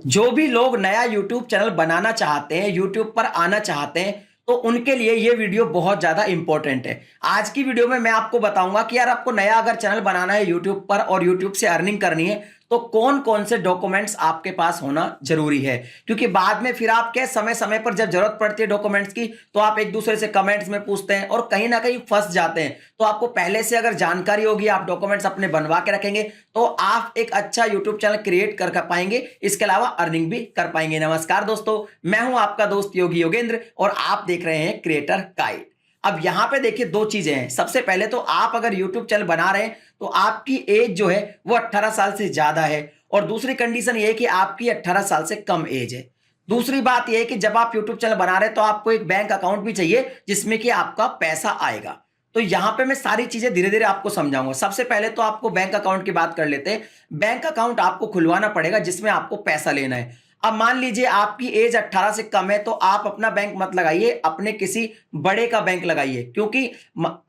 जो भी लोग नया यूट्यूब चैनल बनाना चाहते हैं, यूट्यूब पर आना चाहते हैं, तो उनके लिए ये वीडियो बहुत ज़्यादा इंपॉर्टेंट है। आज की वीडियो में मैं आपको बताऊंगा कि यार आपको नया अगर चैनल बनाना है यूट्यूब पर और यूट्यूब से अर्निंग करनी है, तो कौन कौन से डॉक्यूमेंट्स आपके पास होना जरूरी है। क्योंकि बाद में फिर आप क्या समय समय पर जब जरूरत पड़ती है डॉक्यूमेंट्स की, तो आप एक दूसरे से कमेंट्स में पूछते हैं और कहीं ना कहीं फंस जाते हैं। तो आपको पहले से अगर जानकारी होगी, आप डॉक्यूमेंट्स अपने बनवा के रखेंगे, तो आप एक अच्छा यूट्यूब चैनल क्रिएट कर पाएंगे, इसके अलावा अर्निंग भी कर पाएंगे। नमस्कार दोस्तों, मैं हूं आपका दोस्त योगी योगेंद्र और आप देख रहे हैं क्रिएटर गाइड। अब यहां पे देखिए दो चीजें हैं। सबसे पहले तो आप अगर यूट्यूब चैनल बना रहे हैं तो आपकी एज जो है वो 18 साल से ज्यादा है, और दूसरी कंडीशन ये है कि आपकी 18 साल से कम एज है। दूसरी बात यह है कि जब आप यूट्यूब चैनल बना रहे हैं तो आपको एक बैंक अकाउंट भी चाहिए जिसमें कि आपका पैसा आएगा। तो यहां पे मैं सारी चीजें धीरे धीरे आपको समझाऊंगा। सबसे पहले तो आपको बैंक अकाउंट की बात कर लेते हैं। बैंक अकाउंट आपको खुलवाना पड़ेगा जिसमें आपको पैसा लेना है। अब मान लीजिए आपकी एज 18 से कम है, तो आप अपना बैंक मत लगाइए, अपने किसी बड़े का बैंक लगाइए। क्योंकि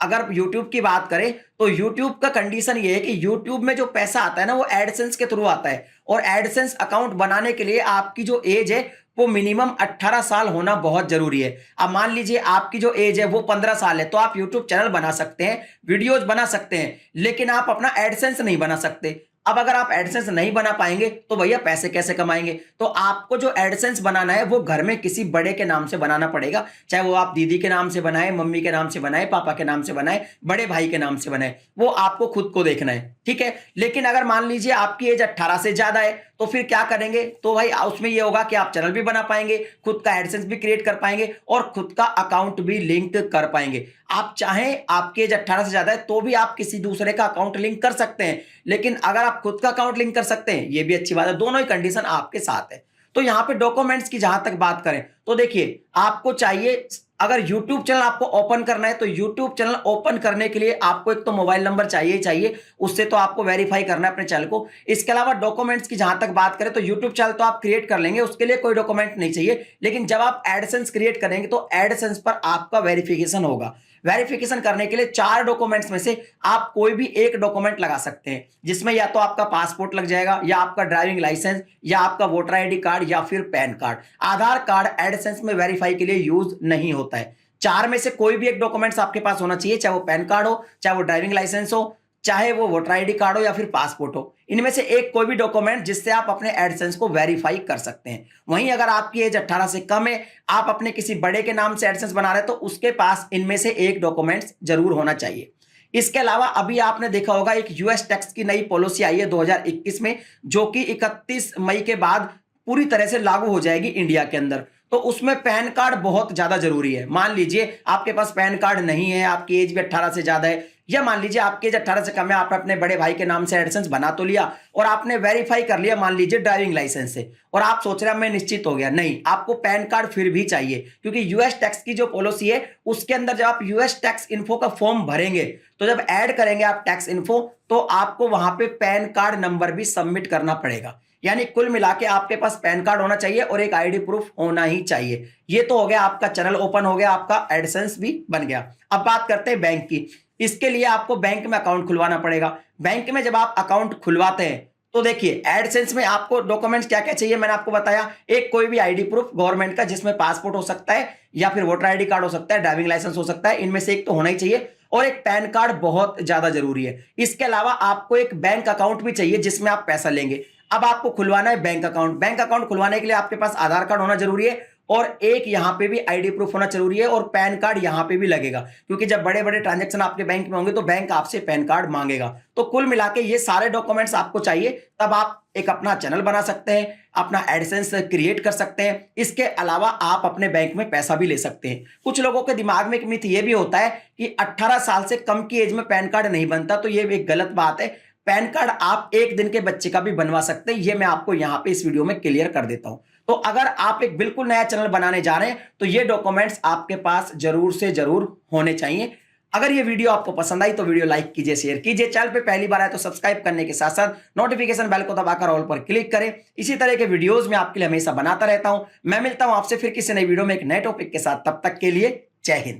अगर YouTube की बात करें तो YouTube का कंडीशन ये है कि YouTube में जो पैसा आता है ना, वो एडसेंस के थ्रू आता है, और एडसेंस अकाउंट बनाने के लिए आपकी जो एज है वो मिनिमम 18 साल होना बहुत जरूरी है। अब मान लीजिए आपकी जो एज है वो 15 साल है, तो आप यूट्यूब चैनल बना सकते हैं, वीडियोज बना सकते हैं, लेकिन आप अपना एडसेंस नहीं बना सकते। अब अगर आप एडसेंस नहीं बना पाएंगे तो भैया पैसे कैसे कमाएंगे। तो आपको जो एडसेंस बनाना है वो घर में किसी बड़े के नाम से बनाना पड़ेगा, चाहे वो आप दीदी के नाम से बनाए, मम्मी के नाम से बनाए, पापा के नाम से बनाए, बड़े भाई के नाम से बनाए, वो आपको खुद को देखना है, ठीक है। लेकिन अगर मान लीजिए आपकी एज 18 से ज्यादा है, तो फिर क्या करेंगे, तो भाई उसमें ये होगा कि आप चैनल भी बना पाएंगे, खुद का एडसेंस भी क्रिएट कर पाएंगे और खुद का अकाउंट भी लिंक कर पाएंगे। आप चाहें, आपकी एज 18 से ज्यादा है तो भी आप किसी दूसरे का अकाउंट लिंक कर सकते हैं, लेकिन अगर आप खुद का अकाउंट लिंक कर सकते हैं, ये भी अच्छी बात है। दोनों ही कंडीशन आपके साथ है। तो यहां पे डॉक्यूमेंट्स की जहां तक बात करें तो देखिए, आपको चाहिए, अगर YouTube चैनल आपको ओपन करना है तो YouTube चैनल ओपन करने के लिए आपको एक तो मोबाइल नंबर चाहिए ही चाहिए, उससे तो आपको वेरीफाई करना है अपने चैनल को। इसके अलावा डॉक्यूमेंट्स की जहां तक बात करें तो YouTube चैनल तो आप क्रिएट कर लेंगे, उसके लिए कोई डॉक्यूमेंट नहीं चाहिए। लेकिन जब आप एडसेंस क्रिएट करेंगे तो एडसेंस पर आपका वेरिफिकेशन होगा। वेरिफिकेशन करने के लिए 4 डॉक्यूमेंट्स में से आप कोई भी एक डॉक्यूमेंट लगा सकते हैं, जिसमें या तो आपका पासपोर्ट लग जाएगा, या आपका ड्राइविंग लाइसेंस, या आपका वोटर आईडी कार्ड, या फिर पैन कार्ड। आधार कार्ड एडसेंस में वेरीफाई के लिए यूज नहीं होता है। 4 में से कोई भी एक डॉक्यूमेंट्स आपके पास होना चाहिए, चाहे वो पैन कार्ड हो, चाहे वो ड्राइविंग लाइसेंस हो, चाहे वो वोटर आईडी कार्ड हो, या फिर पासपोर्ट हो। इनमें से एक कोई भी डॉक्यूमेंट जिससे आप अपने एडसेंस को वेरीफाई कर सकते हैं। वहीं अगर आपकी एज 18 से कम है, आप अपने किसी बड़े के नाम से एडसेंस बना रहे हैं, तो उसके पास इनमें से एक डॉक्यूमेंट्स जरूर होना चाहिए। इसके अलावा अभी आपने देखा होगा एक यूएस टैक्स की नई पॉलिसी आई है 2021 में, जो कि 31 मई के बाद पूरी तरह से लागू हो जाएगी इंडिया के अंदर। तो उसमें पैन कार्ड बहुत ज्यादा जरूरी है। मान लीजिए आपके पास पैन कार्ड नहीं है, आपकी एज भी 18 से ज्यादा है, या मान लीजिए आपकी एज 18 से कम है, आपने अपने बड़े भाई के नाम से एडसेंस बना तो लिया और आपने वेरीफाई कर लिया मान लीजिए ड्राइविंग लाइसेंस से, और आप सोच रहे हैं मैं निश्चित हो गया, नहीं, आपको पैन कार्ड फिर भी चाहिए। क्योंकि यूएस टैक्स की जो पॉलिसी है उसके अंदर जब आप यूएस टैक्स इन्फो का फॉर्म भरेंगे, तो जब ऐड करेंगे आप टैक्स इन्फो, तो आपको वहां पे पैन कार्ड नंबर भी सबमिट करना पड़ेगा। यानी कुल मिला के आपके पास पैन कार्ड होना चाहिए और एक आईडी प्रूफ होना ही चाहिए। ये तो हो गया, आपका चैनल ओपन हो गया, आपका एडसेंस भी बन गया। अब बात करते हैं बैंक की। इसके लिए आपको बैंक में अकाउंट खुलवाना पड़ेगा। बैंक में जब आप अकाउंट खुलवाते हैं तो देखिए, एडसेंस में आपको डॉक्यूमेंट्स क्या क्या चाहिए मैंने आपको बताया। एक कोई भी आईडी प्रूफ गवर्नमेंट का, जिसमें पासपोर्ट हो सकता है, या फिर वोटर आईडी कार्ड हो सकता है, ड्राइविंग लाइसेंस हो सकता है, इनमें से एक तो होना ही चाहिए, और एक पैन कार्ड बहुत ज्यादा जरूरी है। इसके अलावा आपको एक बैंक अकाउंट भी चाहिए जिसमें आप पैसा लेंगे। अब आपको खुलवाना है बैंक अकाउंट। बैंक अकाउंट खुलवाने के लिए आपके पास आधार कार्ड होना जरूरी है, और एक यहां पे भी आईडी प्रूफ होना जरूरी है, और पैन कार्ड यहां पे भी लगेगा। क्योंकि जब बड़े बड़े ट्रांजैक्शन आपके बैंक में होंगे तो बैंक आपसे पैन कार्ड मांगेगा। तो कुल मिला के ये सारे डॉक्यूमेंट्स आपको चाहिए, तब आप एक अपना चैनल बना सकते हैं, अपना एडसेंस क्रिएट कर सकते हैं। इसके अलावा आप अपने बैंक में पैसा भी ले सकते हैं। कुछ लोगों के दिमाग में एक मिथ ये भी होता है कि 18 साल से कम की एज में पैन कार्ड नहीं बनता, तो ये एक गलत बात है। पैन कार्ड आप एक दिन के बच्चे का भी बनवा सकते हैं, ये मैं आपको यहां पे इस वीडियो में क्लियर कर देता हूं। तो अगर आप एक बिल्कुल नया चैनल बनाने जा रहे हैं तो ये डॉक्यूमेंट्स आपके पास जरूर से जरूर होने चाहिए। अगर ये वीडियो आपको पसंद आई तो वीडियो लाइक कीजिए, शेयर कीजिए, चैनल पे पहली बार आए तो सब्सक्राइब करने के साथ साथ नोटिफिकेशन बेल को दबाकर ऑल पर क्लिक करें। इसी तरह के वीडियोस मैं आपके लिए हमेशा बनाता रहता हूं। मैं मिलता हूं आपसे फिर किसी नई वीडियो में एक नए टॉपिक के साथ, तब तक के लिए जय हिंद।